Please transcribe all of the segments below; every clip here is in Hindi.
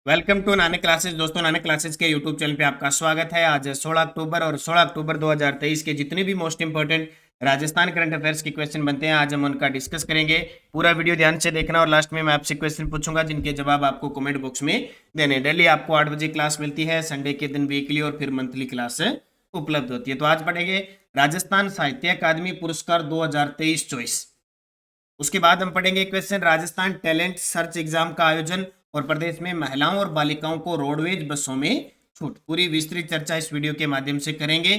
Welcome to Nanak classes. दोस्तों, नानक क्लासेस के यूट्यूब चैनल पे आपका स्वागत है। आज 16 अक्टूबर और 16 अक्टूबर 2023 के जितने भी most important Rajasthan current affairs के क्वेश्चन बनते हैं, आज हम उनका डिस्कस करेंगे। पूरा वीडियो ध्यान से देखना और लास्ट में मैं आपसे क्वेश्चन पूछूंगा जिनके जवाब आपको कमेंट बॉक्स में देने। डेली आपको 8 बजे क्लास मिलती है, संडे के दिन वीकली और फिर मंथली क्लास उपलब्ध होती है। तो आज पढ़ेंगे राजस्थान साहित्य अकादमी पुरस्कार 2023-24। उसके बाद हम पढ़ेंगे question Rajasthan talent search exam का आयोजन और प्रदेश में महिलाओं और बालिकाओं को रोडवेज बसों में छूट। पूरी विस्तृत चर्चा इस वीडियो के माध्यम से करेंगे।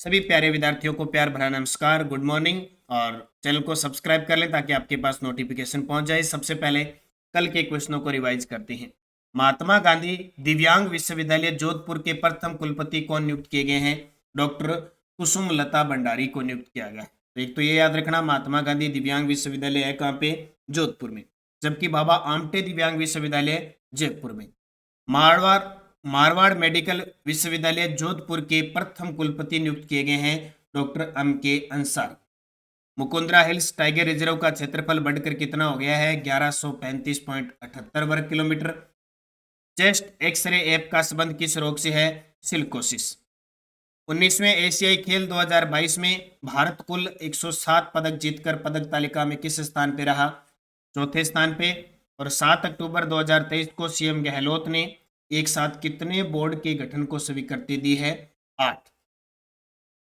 सभी प्यारे विद्यार्थियों को प्यार भरा नमस्कार, गुड मॉर्निंग, और चैनल को सब्सक्राइब कर लें ताकि आपके पास नोटिफिकेशन पहुंच जाए। सबसे पहले कल के क्वेश्चनों को रिवाइज करते हैं। महात्मा गांधी दिव्यांग विश्वविद्यालय जोधपुर के प्रथम कुलपति कौन नियुक्त किए गए हैं? डॉक्टर कुसुम लता भंडारी को नियुक्त किया गया। तो एक तो ये याद रखना, महात्मा गांधी दिव्यांग विश्वविद्यालय है कहाँ पे? जोधपुर में। जबकि बाबा आमटे दिव्यांग विश्वविद्यालय जयपुर में। मारवाड़ मारवाड़ मेडिकल विश्वविद्यालय जोधपुर के प्रथम कुलपति नियुक्त किए गए हैं डॉक्टर एम के Ansari. Mukundra hills tiger reserve का क्षेत्रफल बढ़कर कितना हो गया है? 1135.78 वर्ग किलोमीटर। चेस्ट एक्सरे ऐप का संबंध किस रोग से है? सिलिकोसिस। 19वें एशियाई खेल 2022 में भारत कुल 107 पदक जीतकर पदक तालिका में किस स्थान पे रहा? चौथे स्थान पे। और 7 अक्टूबर 2023 को सीएम गहलोत ने एक साथ कितने बोर्ड के गठन को स्वीकृति दी है? 8।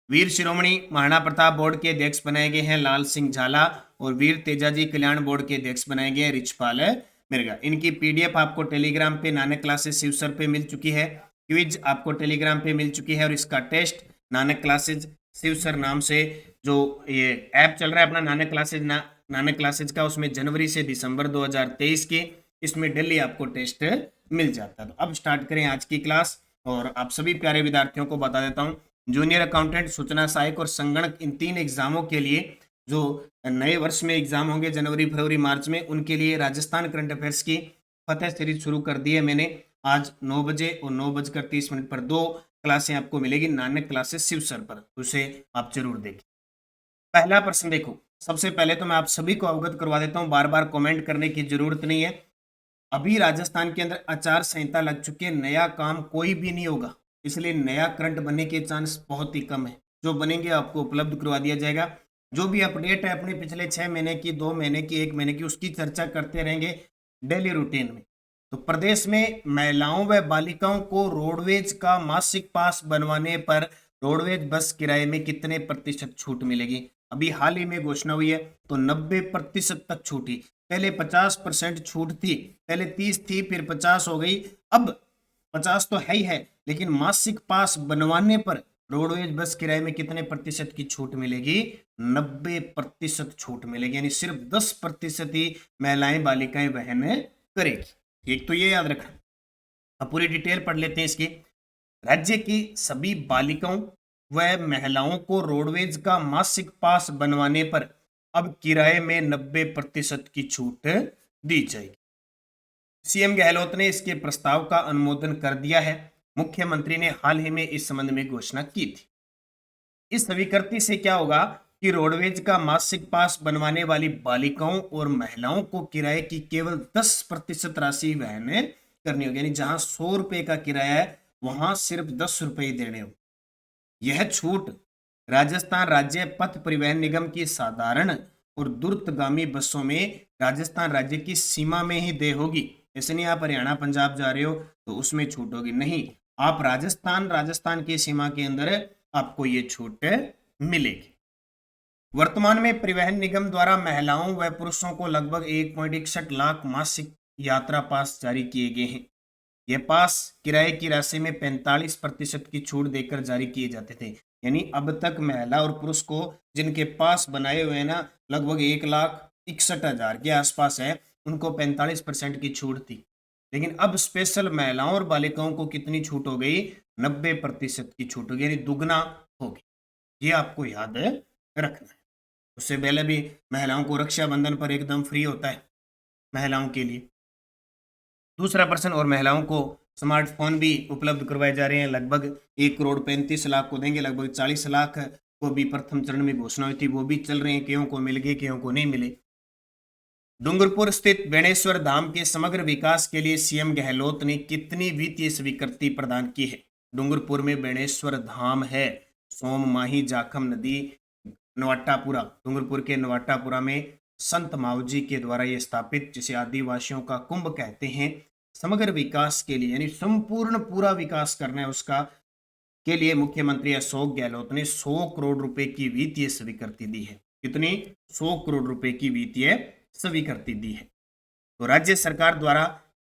वीर शिरोमणि महाराणा प्रताप बोर्ड के अध्यक्ष बनाए गए हैं लाल सिंह झाला, और वीर तेजाजी कल्याण बोर्ड के अध्यक्ष बनाए गए हैं रिचपाल मिर्गा। इनकी पीडीएफ आपको टेलीग्राम पे नानक क्लासेस शिवसर पे मिल चुकी है। क्विज आपको टेलीग्राम पे मिल चुकी है, और इसका टेस्ट नानक क्लासेज शिवसर नाम से जो ये ऐप चल रहा है अपना नानक क्लासेज नानक क्लासेज का, उसमें जनवरी से दिसंबर 2023 के इसमें डेली आपको टेस्ट मिल जाता है। तो अब स्टार्ट करें आज की क्लास। और आप सभी प्यारे विद्यार्थियों को बता देता हूँ, जूनियर अकाउंटेंट, सूचना सहायक और संगणक, इन 3 एग्जामों के लिए जो नए वर्ष में एग्जाम होंगे जनवरी फरवरी मार्च में, उनके लिए राजस्थान करंट अफेयर्स की फतेह सीरीज शुरू कर दी है मैंने। आज 9 बजे और 9:30 पर 2 क्लासें आपको मिलेगी नानक क्लासेस शिवसर पर, उसे आप जरूर देखें। पहला प्रश्न देखो। सबसे पहले तो मैं आप सभी को अवगत करवा देता हूँ, बार बार कमेंट करने की जरूरत नहीं है। अभी राजस्थान के अंदर आचार संहिता लग चुकी है, नया काम कोई भी नहीं होगा, इसलिए नया करंट बनने के चांस बहुत ही कम है। जो बनेंगे आपको उपलब्ध करवा दिया जाएगा। जो भी अपडेट है अपने पिछले 6 महीने की, 2 महीने की, 1 महीने की, उसकी चर्चा करते रहेंगे डेली रूटीन में। तो प्रदेश में महिलाओं व बालिकाओं को रोडवेज का मासिक पास बनवाने पर रोडवेज बस किराए में कितने प्रतिशत छूट मिलेगी? अभी हाल ही में घोषणा हुई है, तो 90% तक छूट ही। पहले 50% छूट थी, पहले 30 थी, फिर 50 हो गई, अब 50 तो है ही है, लेकिन मासिक पास बनवाने पर रोडवेज बस किराए में कितने प्रतिशत की छूट मिलेगी? 90% छूट मिलेगी, यानी सिर्फ 10% ही महिलाएं बालिकाएं वहन करेगी। एक तो ये याद रखना। अब पूरी डिटेल पढ़ लेते हैं इसकी। राज्य की सभी बालिकाओं व महिलाओं को रोडवेज का मासिक पास बनवाने पर अब किराए में 90% की छूट दी जाएगी। सीएम गहलोत ने इसके प्रस्ताव का अनुमोदन कर दिया है। मुख्यमंत्री ने हाल ही में इस संबंध में घोषणा की थी। इस स्वीकृति से क्या होगा कि रोडवेज का मासिक पास बनवाने वाली बालिकाओं और महिलाओं को किराए की केवल 10% राशि वहन करनी होगी, यानी जहां 100 रुपए का किराया है वहां सिर्फ 10 रुपए देने होंगे। यह छूट राजस्थान राज्य पथ परिवहन निगम की साधारण और द्रुतगामी बसों में राजस्थान राज्य की सीमा में ही देय होगी। ऐसे नहीं आप हरियाणा पंजाब जा रहे हो तो उसमें छूट होगी, नहीं, आप राजस्थान की सीमा के अंदर आपको ये छूट मिलेगी। वर्तमान में परिवहन निगम द्वारा महिलाओं व पुरुषों को लगभग 1.61 लाख मासिक यात्रा पास जारी किए गए हैं। ये पास किराए की राशि में 45% की छूट देकर जारी किए जाते थे, यानी अब तक महिला और पुरुष को जिनके पास बनाए हुए ना लगभग 1,61,000 के आसपास है, उनको 45% की छूट थी। लेकिन अब स्पेशल महिलाओं और बालिकाओं को कितनी छूट हो गई? 90% की छूट हो गई, यानी दुगना हो गई। ये आपको याद रखना है। उससे पहले भी महिलाओं को रक्षाबंधन पर एकदम फ्री होता है महिलाओं के लिए। दूसरा प्रश्न, और महिलाओं को स्मार्टफोन भी उपलब्ध करवाए जा रहे हैं। लगभग 1,35,00,000 को देंगे, लगभग 40 लाख को भी प्रथम चरण में घोषणा हुई थी, वो भी चल रहे हैं। केयों को मिल गए, केयों को नहीं मिले। डूंगरपुर स्थित बेणेश्वर धाम के समग्र विकास के लिए सीएम गहलोत ने कितनी वित्तीय स्वीकृति प्रदान की है? डूंगरपुर में बेणेश्वर धाम है, सोम माही जाखम नदी, नवाटापुरा, डूंगरपुर के नवाटापुरा में संत मावजी के द्वारा ये स्थापित, जिसे आदिवासियों का कुंभ कहते हैं, समग्र विकास के लिए यानी संपूर्ण पूरा विकास करना है उसका के लिए मुख्यमंत्री अशोक गहलोत ने 100 करोड़ रुपए की वित्तीय स्वीकृति दी है। कितनी? 100 करोड़ रुपए की वित्तीय स्वीकृति दी है। तो राज्य सरकार द्वारा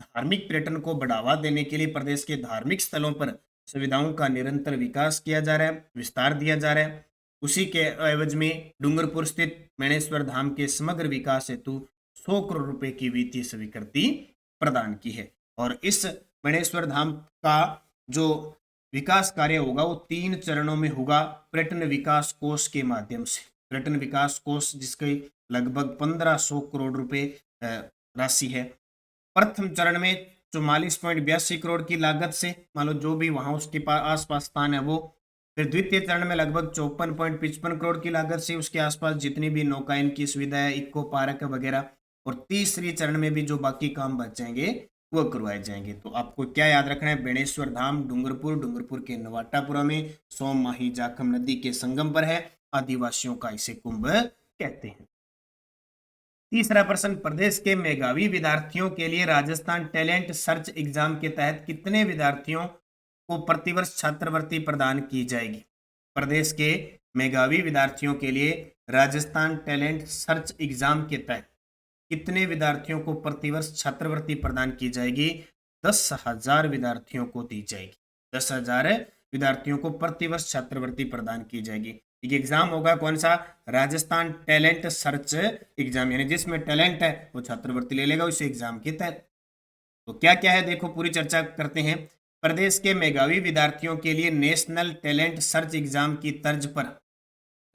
धार्मिक पर्यटन को बढ़ावा देने के लिए प्रदेश के धार्मिक स्थलों पर सुविधाओं का निरंतर विकास किया जा रहा है, विस्तार दिया जा रहा है। उसी के एवज में डूंगरपुर स्थित बेणेश्वर धाम के समग्र विकास हेतु 100 करोड़ रुपए की वित्तीय स्वीकृति प्रदान की है। और इस बेणेश्वर धाम का जो विकास कार्य होगा वो 3 चरणों में होगा, पर्यटन विकास कोष के माध्यम से। पर्यटन विकास कोष जिसकी लगभग 1500 करोड़ रुपए राशि है। प्रथम चरण में 44.82 करोड़ की लागत से, मान लो जो भी वहां उसके आसपास स्थान है वो। फिर द्वितीय चरण में लगभग 54.55 करोड़ की लागत से उसके आसपास जितनी भी नौकायन की सुविधा है, इको पार्क वगैरह। और तीसरी चरण में भी जो बाकी काम बच जाएंगे वो करवाए जाएंगे। तो आपको क्या याद रखना है? बेणेश्वर धाम डूंगरपुर, डूंगरपुर के नवाटापुरा में सोम माही जाखम नदी के संगम पर है, आदिवासियों का इसे कुंभ कहते हैं। तीसरा प्रश्न, प्रदेश के मेधावी विद्यार्थियों के लिए राजस्थान टैलेंट सर्च एग्जाम के तहत कितने विद्यार्थियों को प्रतिवर्ष छात्रवृत्ति प्रदान की जाएगी? प्रदेश के मेधावी विद्यार्थियों के लिए राजस्थान टैलेंट सर्च एग्जाम के तहत कितने विद्यार्थियों को प्रतिवर्ष छात्रवृत्ति प्रदान की जाएगी? 10,000 विद्यार्थियों को दी जाएगी। 10,000 विद्यार्थियों को प्रतिवर्ष छात्रवृत्ति प्रदान की जाएगी। ये एग्जाम होगा कौन सा? राजस्थान टैलेंट सर्च एग्जाम, यानी जिसमें टैलेंट है वो छात्रवृत्ति ले लेगा उस एग्जाम के तहत। तो क्या क्या है देखो, पूरी चर्चा करते हैं। प्रदेश के मेधावी विद्यार्थियों के लिए नेशनल टैलेंट सर्च एग्जाम की तर्ज पर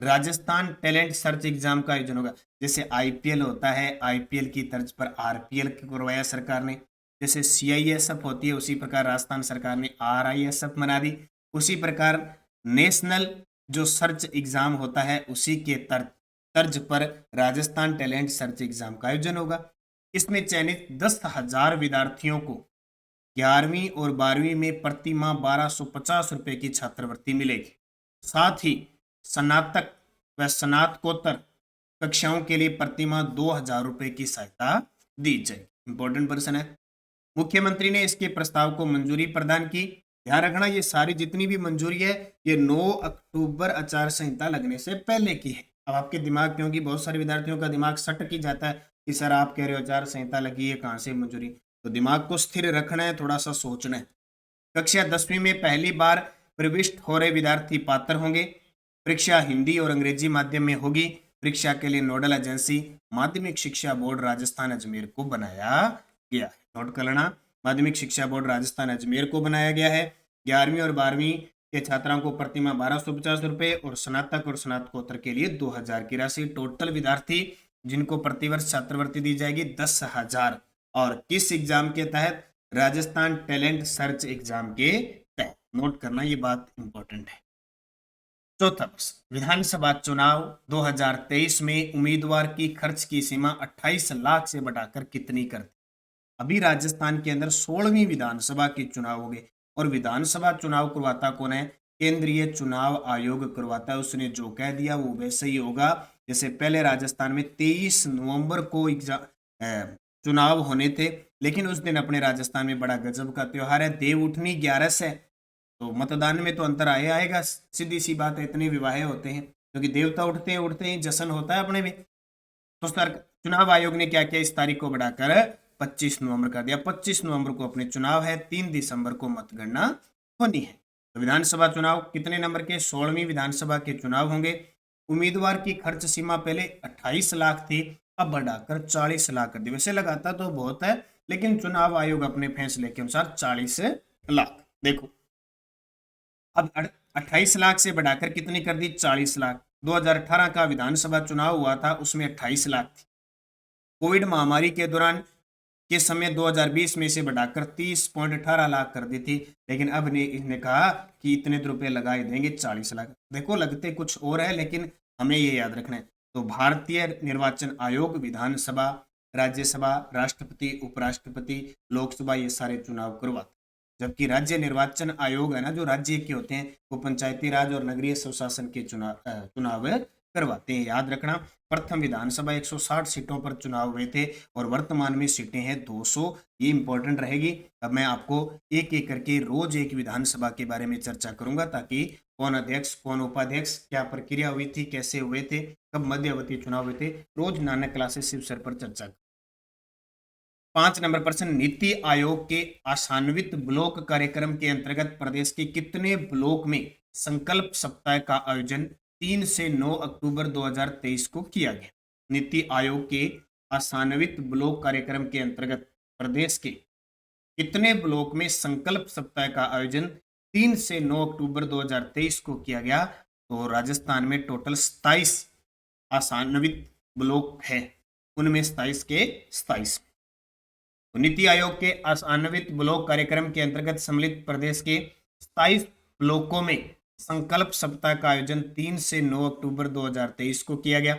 राजस्थान टैलेंट सर्च एग्जाम का आयोजन होगा। जैसे आईपीएल होता है, आईपीएल की तर्ज पर आरपीएल करवाया सरकार ने। जैसे सीआईएसएफ होती है उसी प्रकार राजस्थान सरकार ने आरआईएसएफ बना दी। उसी प्रकार नेशनल जो सर्च एग्जाम होता है उसी के तर्ज पर राजस्थान टैलेंट सर्च एग्जाम का आयोजन होगा। इसमें चयनित 10,000 विद्यार्थियों को 11वीं और 12वीं में प्रति माह 1250 रुपए की छात्रवृत्ति मिलेगी। साथ ही स्नातक व स्नातकोत्तर कक्षाओं के लिए प्रति माह 2,000 रुपए की सहायता दी जाएगी। इंपॉर्टेंट पर्सन है। मुख्यमंत्री ने इसके प्रस्ताव को मंजूरी प्रदान की। ध्यान रखना ये सारी जितनी भी मंजूरी है ये 9 अक्टूबर आचार संहिता लगने से पहले की है। अब आपके दिमाग, क्योंकि बहुत सारे विद्यार्थियों का दिमाग सटक ही जाता है कि सर आप कह रहे हो आचार संहिता लगी है, कहाँ से मंजूरी? तो दिमाग को स्थिर रखना है, थोड़ा सा सोचना है। कक्षा 10वीं में पहली बार प्रविष्ट हो रहे विद्यार्थी पात्र होंगे। परीक्षा हिंदी और अंग्रेजी माध्यम में होगी। परीक्षा के लिए नोडल एजेंसी माध्यमिक शिक्षा बोर्ड राजस्थान अजमेर को बनाया गया है। नोट कर लेना, माध्यमिक शिक्षा बोर्ड राजस्थान अजमेर को बनाया गया है। 11वीं और 12वीं के छात्राओं को प्रति माह 1250 रुपए और स्नातक और स्नातकोत्तर के लिए 2,000 की राशि। टोटल विद्यार्थी जिनको प्रतिवर्ष छात्रवृत्ति दी जाएगी 10,000। और किस एग्जाम के तहत? राजस्थान टैलेंट सर्च एग्जाम के तहत। नोट करना, ये बात इंपॉर्टेंट है। चौथा प्रश्न, विधानसभा चुनाव 2023 में उम्मीदवार की खर्च की सीमा 28 लाख से बढ़ाकर कितनी कर दी? अभी राजस्थान के अंदर 16वीं विधानसभा के चुनाव हो गए और विधानसभा चुनाव करवाता कौन है? केंद्रीय चुनाव आयोग करवाता है। उसने जो कह दिया वो वैसे ही होगा। जैसे पहले राजस्थान में 23 नवंबर को चुनाव होने थे, लेकिन उस दिन अपने राजस्थान में बड़ा गजब का त्योहार है, देव उठनी 11 है। तो मतदान में तो अंतर आएगा, सीधी सी बात है। इतने विवाह होते हैं क्योंकि देवता उठते ही जश्न होता है अपने में। तो चुनाव आयोग ने क्या किया? इस तारीख को बढ़ाकर 25 नवंबर कर दिया। 25 नवंबर को अपने चुनाव है, 3 दिसंबर को मतगणना होनी है। तो विधानसभा चुनाव कितने नंबर के? 16वीं विधानसभा के चुनाव होंगे। उम्मीदवार की खर्च सीमा पहले 28 लाख थी, अब बढ़ाकर 40 लाख कर दी। वैसे लगाता तो बहुत है, लेकिन चुनाव आयोग अपने फैसले के अनुसार 40 लाख। देखो अब 28 लाख से बढ़ाकर कितनी कर दी? 40 लाख। 2018 का विधानसभा चुनाव हुआ था, उसमें 28 लाख थी। कोविड महामारी के दौरान के समय 2020 में से बढ़ाकर 30.18 लाख कर दी थी, लेकिन अब इसने कहा कि इतने रुपए लगाए देंगे 40 लाख। देखो लगते कुछ और है, लेकिन हमें ये याद रखना है। तो भारतीय निर्वाचन आयोग विधानसभा राज्यसभा, राष्ट्रपति, उपराष्ट्रपति, लोकसभा ये सारे चुनाव करवाते। जबकि राज्य निर्वाचन आयोग है ना, जो राज्य के होते हैं, वो पंचायती राज और नगरीय स्वशासन के चुनाव करवाते हैं। याद रखना, प्रथम विधानसभा 160 सीटों पर चुनाव हुए थे और वर्तमान में सीटें हैं 200। ये इंपॉर्टेंट रहेगी। अब मैं आपको एक एक करके रोज एक विधानसभा के बारे में चर्चा करूंगा, ताकि कौन अध्यक्ष, कौन उपाध्यक्ष, क्या प्रक्रिया हुई थी, कैसे हुए थे, कब मध्यावधि चुनाव हुए थे, रोज नानक क्लासेस शिव सर पर चर्चा। 5 नंबर प्रश्न, नीति आयोग के आशान्वित ब्लॉक कार्यक्रम के अंतर्गत प्रदेश के कितने ब्लॉक में संकल्प सप्ताह का आयोजन 3 से 9 अक्टूबर 2023 को किया गया? नीति आयोग के आशान्वित ब्लॉक कार्यक्रम के अंतर्गत प्रदेश के कितने ब्लॉक में संकल्प सप्ताह का आयोजन 3 से 9 अक्टूबर 2023 को किया गया? तो राजस्थान में टोटल 27 आशान्वित ब्लॉक है, उनमें 27 के 27। नीति आयोग के आशान्वित ब्लॉक कार्यक्रम के अंतर्गत सम्मिलित प्रदेश के 27 ब्लॉकों में संकल्प सप्ताह का आयोजन 3 से 9 अक्टूबर 2023 को किया गया।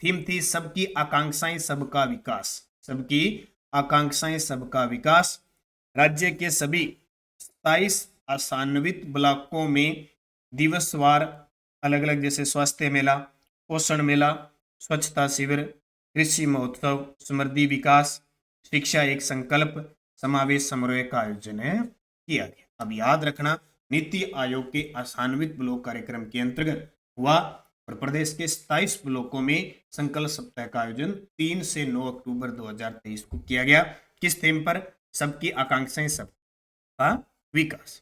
थीम थी सबकी आकांक्षाएं सबका विकास। सबकी आकांक्षाएं सबका विकास। राज्य के सभी 27 आशान्वित ब्लॉकों में दिवसवार अलग अलग, जैसे स्वास्थ्य मेला, पोषण मेला, स्वच्छता शिविर, कृषि महोत्सव, समृद्धि विकास, शिक्षा एक संकल्प, समावेश समारोह का आयोजन किया गया। अब याद रखना, नीति आयोग के आशान्वित ब्लॉक कार्यक्रम के अंतर्गत हुआ और प्रदेश के 27 ब्लॉकों में संकल्प सप्ताह का आयोजन 3 से 9 अक्टूबर 2023 को किया गया। किस थीम पर? सबकी आकांक्षाएं सबका विकास।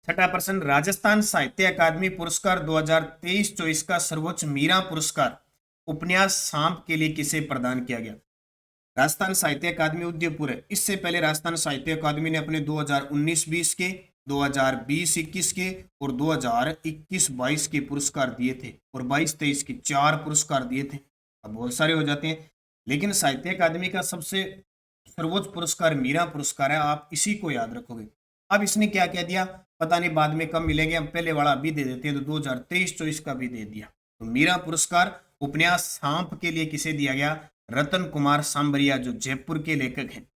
छठा प्रश्न, राजस्थान साहित्य अकादमी पुरस्कार 2023-24 का सर्वोच्च मीरा पुरस्कार उपन्यास सांप के लिए किसे प्रदान किया गया? राजस्थान साहित्य अकादमी उदयपुर है। इससे पहले राजस्थान साहित्य अकादमी ने अपने 2019-20 के, 2020-21 के और 2021-22 के पुरस्कार दिए थे और 22-23 के 4 पुरस्कार दिए थे। अब बहुत सारे हो जाते हैं, लेकिन साहित्य अकादमी का सबसे सर्वोच्च पुरस्कार मीरा पुरस्कार है। आप इसी को याद रखोगे। अब इसने क्या कह दिया पता नहीं, बाद में कब मिलेंगे, हम पहले वाला भी दे देते हैं, तो 2023-24 का भी दे दिया। तो मीरा पुरस्कार उपन्यास सांप के लिए किसे दिया गया? रतन कुमार सांबरिया, जो जयपुर के लेखक हैं,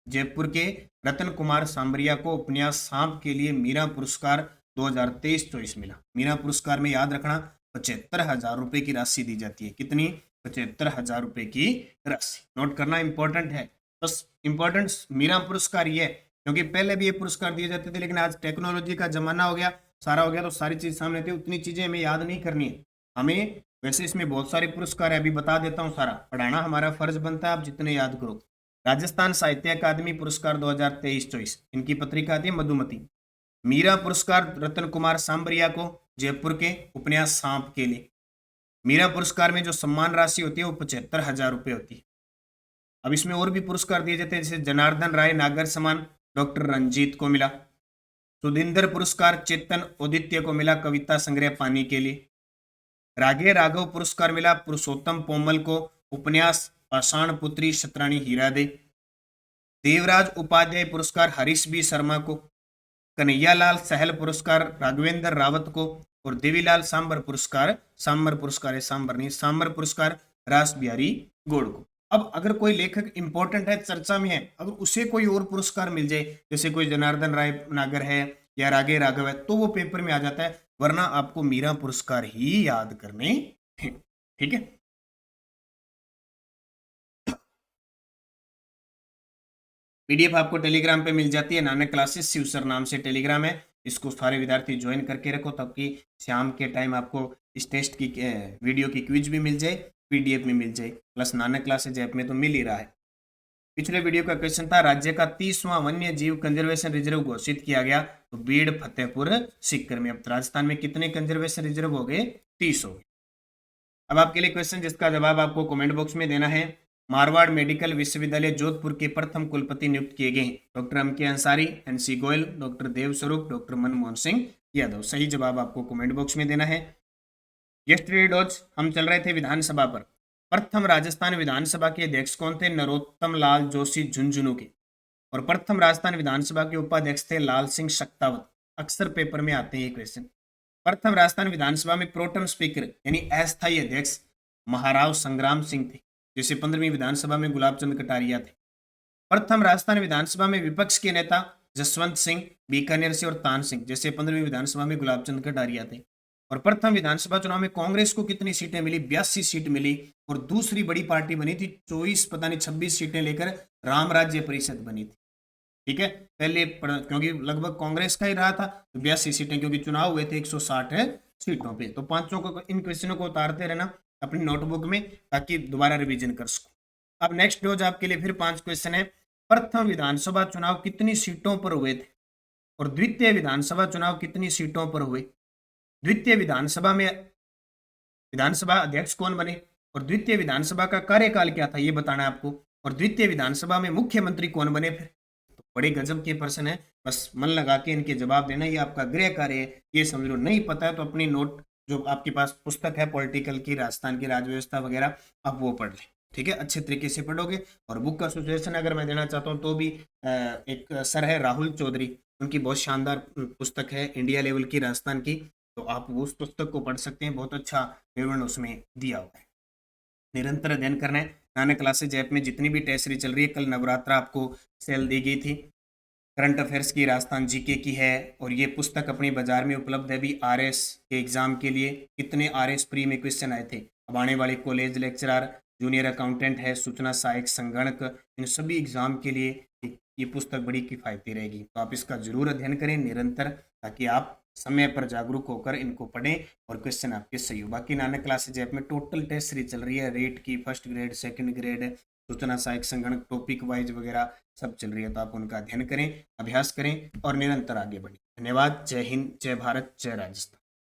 जयपुर के रतन कुमार सांबरिया को उपन्यास सांप के लिए मीरा पुरस्कार 2023-24 मिला। मीरा पुरस्कार में याद रखना 75,000 रुपए की राशि दी जाती है। कितनी? 75,000 रुपए की राशि। नोट करना इंपॉर्टेंट है। बस इंपॉर्टेंट मीरा पुरस्कार ये है, क्योंकि पहले भी ये पुरस्कार दिए जाते थे, लेकिन आज टेक्नोलॉजी का जमाना हो गया, सारा हो गया, तो सारी चीज सामने थी, उतनी चीजें हमें याद नहीं करनी है हमें। वैसे इसमें बहुत सारे पुरस्कार है, अभी बता देता हूँ। सारा पढ़ाना हमारा फर्ज बनता है, आप जितने याद करो। राजस्थान साहित्य अकादमी पुरस्कार 2023-24, इनकी पत्रिका आती है मधुमती। मीरा पुरस्कार रतन कुमार सांबरिया को, जयपुर के, उपन्यास सांप के लिए। मीरा पुरस्कार में जो सम्मान राशि होती है वो 75,000 रुपये होती है। अब इसमें और भी पुरस्कार दिए जाते हैं, जैसे जनार्दन राय नागर सम्मान डॉक्टर रंजीत को मिला। सुधिंदर पुरस्कार चेतन औदित्य को मिला कविता संग्रह पानी के लिए। रागे राघव पुरस्कार मिला पुरुषोत्तम पोमल को, उपन्यास पाषाण पुत्री शतरानी हीरादे। देवराज उपाध्याय पुरस्कार हरीश बी शर्मा को। कन्हैयालाल सहल पुरस्कार राघवेंद्र रावत को। और देवीलाल सांबर पुरस्कार, सांबर पुरस्कार है, सांबर नहीं, सांबर पुरस्कार रास बिहारी गौड़ को। अब अगर कोई लेखक इंपॉर्टेंट है, चर्चा में है, अगर उसे कोई और पुरस्कार मिल जाए, जैसे कोई जनार्दन राय नागर है या रागे राघव है, तो वो पेपर में आ जाता है, वरना आपको मीरा पुरस्कार ही याद करने हैं। ठीक है। पीडीएफ आपको टेलीग्राम पे मिल जाती है, नानक क्लासेस शिव सर नाम से टेलीग्राम है। इसको सारे विद्यार्थी ज्वाइन करके रखो, ताकि शाम के टाइम आपको इस टेस्ट की वीडियो की क्विज भी मिल जाए, पीडीएफ में मिल जाए, प्लस नानक क्लासेज ऐप में तो मिल ही रहा है। पिछले वीडियो का क्वेश्चन था, राज्य का 30वां वन्य जीव कंजर्वेशन रिजर्व घोषित किया गया, तो बीड़ फतेहपुर सीकर में। अब राजस्थान में कितने कंजर्वेशन रिजर्व हो गए? 30 हो गए। अब आपके लिए क्वेश्चन जिसका जवाब आपको कमेंट बॉक्स में देना है। मारवाड़ मेडिकल विश्वविद्यालय जोधपुर के प्रथम कुलपति नियुक्त किए गए हैं doctor M K. Ansari, N C. Goyal, doctor Devswaroop, doctor Manmohan Singh Yadav. सही जवाब आपको कमेंट बॉक्स में देना है। यस्टरडे डॉज हम चल रहे थे विधानसभा पर। प्रथम राजस्थान विधानसभा के अध्यक्ष कौन थे? नरोत्तम लाल जोशी झुंझुनू के। और प्रथम राजस्थान विधानसभा के उपाध्यक्ष थे लाल सिंह शक्तावत। अक्सर पेपर में आते हैं ये क्वेश्चन। प्रथम राजस्थान विधानसभा में प्रोटम स्पीकर यानी अस्थायी अध्यक्ष महाराव संग्राम सिंह थे, जैसे 15वीं विधानसभा में गुलाब चंद कटारिया थे। प्रथम राजस्थान विधानसभा में विपक्ष के नेता जसवंत सिंह बीकानेर से और तान सिंह, जैसे 15वीं विधानसभा में गुलाब चंद कटारिया थे। और प्रथम विधानसभा चुनाव में कांग्रेस को कितनी सीटें मिली? 82 सीट मिली। और दूसरी बड़ी पार्टी बनी थी 24 पता नहीं 26 सीटें लेकर राम राज्य परिषद बनी थी। ठीक है, पहले क्योंकि लगभग कांग्रेस का ही रहा था तो 82 सीटें, क्योंकि चुनाव हुए थे 160 सीटों पे। तो पांचों को, इन क्वेश्चनों को उतारते रहना अपनी नोटबुक में ताकि दोबारा रिवीजन कर सको। अब नेक्स्ट रोज आपके लिए फिर 5 क्वेश्चन है। प्रथम विधानसभा चुनाव कितनी सीटों पर हुए थे और द्वितीय विधानसभा चुनाव कितनी सीटों पर हुए? द्वितीय विधानसभा में विधानसभा अध्यक्ष कौन बने और द्वितीय विधानसभा का कार्यकाल क्या था ये बताना है आपको। और द्वितीय विधानसभा में मुख्यमंत्री कौन बने फिर? तो बड़े गजब के प्रश्न है, बस मन लगा के इनके जवाब देना, ये आपका गृह कार्य है, ये समझ लो। नहीं पता है तो अपनी नोट जो आपके पास पुस्तक है पॉलिटिकल की, राजस्थान की राज्य व्यवस्था वगैरह, आप वो पढ़ लें। ठीक है, अच्छे तरीके से पढ़ोगे। और बुक का सजेशन अगर मैं देना चाहता हूँ तो भी एक सर है राहुल चौधरी, उनकी बहुत शानदार पुस्तक है इंडिया लेवल की राजस्थान की, तो आप वो उस पुस्तक को पढ़ सकते हैं, बहुत अच्छा विवरण उसमें दिया हुआ है। निरंतर अध्ययन करना है। नानक क्लासेज ऐप में जितनी भी टेस्ट सीरीज चल रही है, कल नवरात्रा आपको सेल दी गई थी, करंट अफेयर्स की, राजस्थान जीके की है। और ये पुस्तक अपनी बाजार में उपलब्ध है भी। आरएस के एग्जाम के लिए कितने आरएस प्री में क्वेश्चन आए थे, अब आने वाले कॉलेज लेक्चरर, जूनियर अकाउंटेंट है, सूचना सहायक, संगणक, इन सभी एग्जाम के लिए ये पुस्तक बड़ी किफ़ायती रहेगी। तो आप इसका जरूर अध्ययन करें निरंतर, ताकि आप समय पर जागरूक होकर इनको पढ़ें और क्वेश्चन आपके सही हो। बाकी नानक क्लासेज ऐप में टोटल टेस्ट सीरीज चल रही है, रेट की, फर्स्ट ग्रेड, सेकंड ग्रेड, सूचना सहायक, संगणक, टॉपिक वाइज वगैरह सब चल रही है। तो आप उनका अध्ययन करें, अभ्यास करें और निरंतर आगे बढ़ें। धन्यवाद। जय हिंद, जय भारत, जय राजस्थान।